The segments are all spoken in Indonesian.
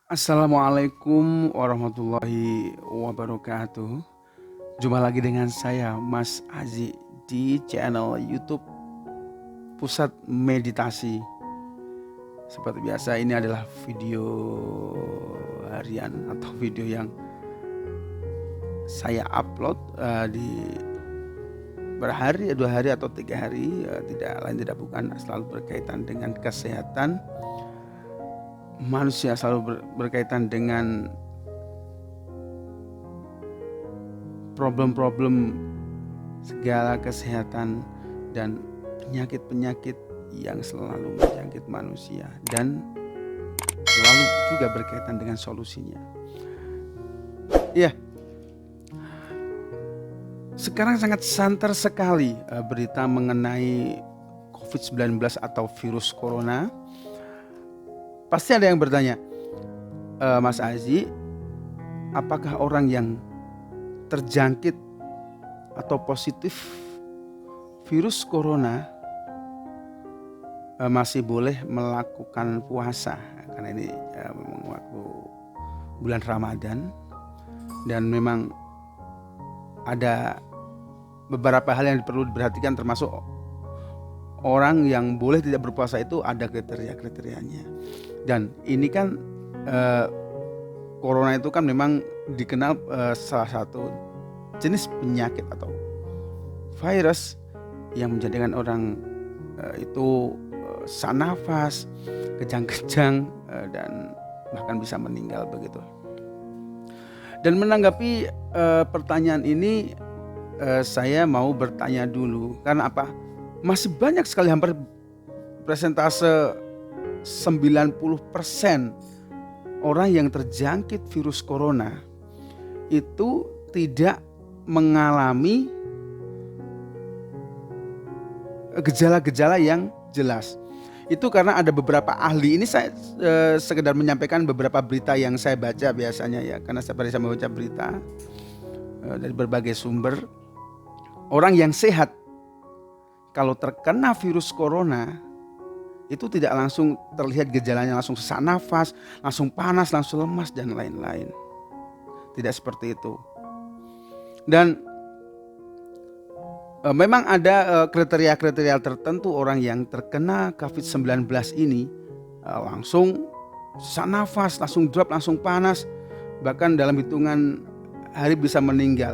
Assalamualaikum warahmatullahi wabarakatuh. Jumpa lagi dengan saya Mas Azi di channel YouTube Pusat Meditasi. Seperti biasa, ini adalah video harian atau video yang saya upload di berhari, 2 hari atau 3 hari, tidak lain tidak bukan, selalu berkaitan dengan kesehatan manusia, selalu berkaitan dengan problem-problem segala kesehatan dan penyakit-penyakit yang selalu menjangkit manusia dan selalu juga berkaitan dengan solusinya. Ya, sekarang sangat santer sekali berita mengenai COVID-19 atau virus corona. Pasti ada yang bertanya, Mas Azi, apakah orang yang terjangkit atau positif virus corona masih boleh melakukan puasa? Karena ini memang waktu bulan Ramadan dan memang ada beberapa hal yang perlu diperhatikan, termasuk orang yang boleh tidak berpuasa itu ada kriteria-kriterianya. Dan ini kan corona itu kan memang dikenal salah satu jenis penyakit atau virus yang menjadikan orang itu sesak nafas, kejang-kejang, dan bahkan bisa meninggal begitu. Dan menanggapi pertanyaan ini, saya mau bertanya dulu, karena apa? Masih banyak sekali, hampir persentase 90% orang yang terjangkit virus corona itu tidak mengalami gejala-gejala yang jelas. Itu karena ada beberapa ahli, ini saya sekedar menyampaikan beberapa berita yang saya baca biasanya ya, karena saya membaca berita dari berbagai sumber. Orang yang sehat kalau terkena virus corona itu tidak langsung terlihat gejalanya, langsung sesak nafas, langsung panas, langsung lemas dan lain-lain. Tidak seperti itu. Dan memang ada kriteria-kriteria tertentu orang yang terkena COVID-19 ini langsung sesak nafas, langsung drop, langsung panas, bahkan dalam hitungan hari bisa meninggal.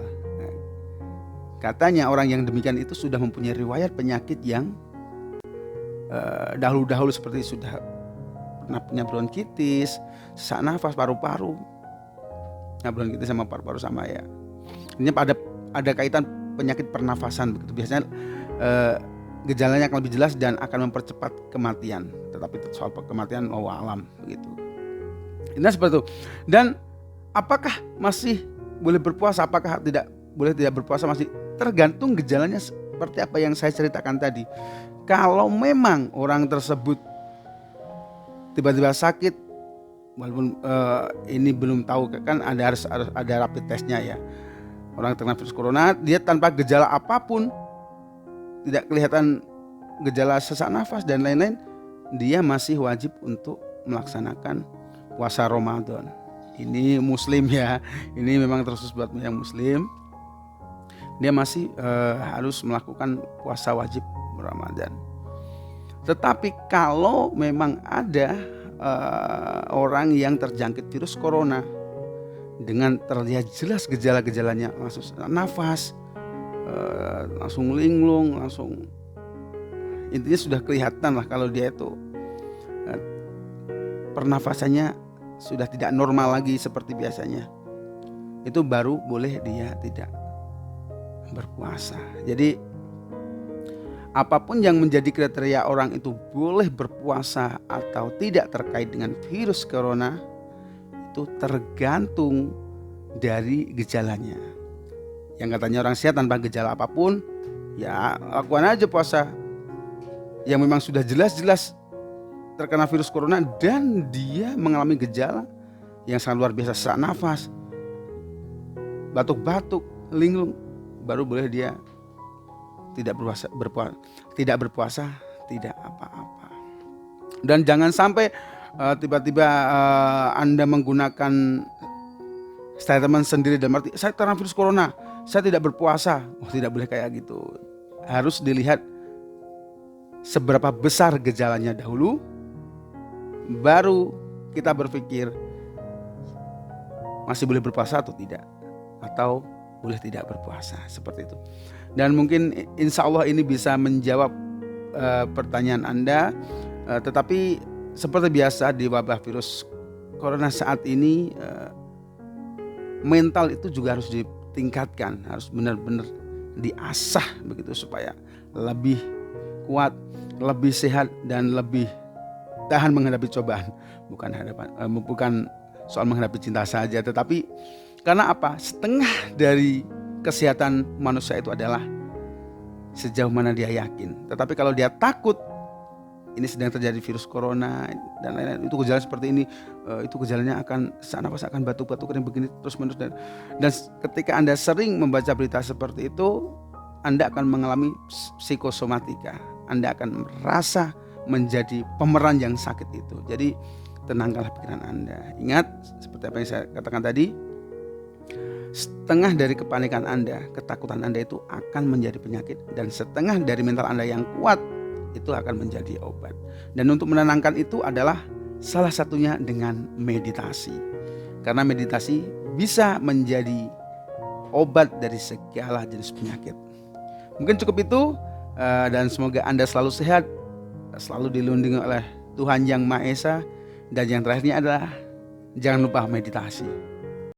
Katanya orang yang demikian itu sudah mempunyai riwayat penyakit yang dahulu-dahulu, seperti sudah pernah punya bronkitis, sesak nafas, paru-paru. Nah, bronkitis sama paru-paru sama ya. Ini ada kaitan penyakit pernafasan begitu. Biasanya gejalanya akan lebih jelas dan akan mempercepat kematian. Tetapi soal kematian wallahu alam begitu. Ini seperti itu. Dan apakah masih boleh berpuasa? Apakah tidak boleh tidak berpuasa? Masih tergantung gejalanya seperti apa yang saya ceritakan tadi. Kalau memang orang tersebut tiba-tiba sakit, walaupun ini belum tahu kan, harus ada rapid testnya ya. Orang terkena virus corona, dia tanpa gejala apapun, tidak kelihatan gejala sesak nafas dan lain-lain, dia masih wajib untuk melaksanakan puasa Ramadan. Ini muslim ya, ini memang terkhusus buat yang muslim. Dia masih harus melakukan puasa wajib Ramadan. Tetapi kalau memang ada orang yang terjangkit virus corona dengan terlihat jelas gejala-gejalanya, langsung nafas, langsung linglung, langsung intinya sudah kelihatan lah kalau dia itu pernafasannya sudah tidak normal lagi seperti biasanya, itu baru boleh dia tidak berpuasa. Jadi apapun yang menjadi kriteria orang itu boleh berpuasa atau tidak terkait dengan virus corona itu tergantung dari gejalanya. Yang katanya orang sehat tanpa gejala apapun, ya lakukan aja puasa. Yang memang sudah jelas-jelas terkena virus corona dan dia mengalami gejala yang sangat luar biasa, sesak nafas, batuk-batuk, linglung, baru boleh dia tidak berpuasa, tidak apa-apa. Dan jangan sampai tiba-tiba Anda menggunakan statement sendiri dalam arti saya terkena virus corona, saya tidak berpuasa. Oh, tidak boleh kayak gitu. Harus dilihat seberapa besar gejalanya dahulu, baru kita berpikir masih boleh berpuasa atau tidak, atau boleh tidak berpuasa, seperti itu. Dan mungkin insya Allah ini bisa menjawab pertanyaan Anda. Tetapi seperti biasa di wabah virus corona saat ini, mental itu juga harus ditingkatkan, harus benar-benar diasah begitu supaya lebih kuat, lebih sehat, dan lebih tahan menghadapi cobaan. Bukan soal menghadapi cinta saja, tetapi karena apa? Setengah dari kesehatan manusia itu adalah sejauh mana dia yakin. Tetapi kalau dia takut ini sedang terjadi virus corona dan lain-lain, itu gejala seperti ini, itu gejalanya akan sesak nafas, akan batuk-batuk yang begini terus menerus, dan ketika Anda sering membaca berita seperti itu, Anda akan mengalami psikosomatika. Anda akan merasa menjadi pemeran yang sakit itu. Jadi tenangkanlah pikiran Anda. Ingat seperti apa yang saya katakan tadi, setengah dari kepanikan Anda, ketakutan Anda itu akan menjadi penyakit, dan setengah dari mental Anda yang kuat itu akan menjadi obat. Dan untuk menenangkan itu adalah salah satunya dengan meditasi. Karena meditasi bisa menjadi obat dari segala jenis penyakit. Mungkin cukup itu, dan semoga Anda selalu sehat, selalu dilindungi oleh Tuhan Yang Maha Esa. Dan yang terakhirnya adalah jangan lupa meditasi.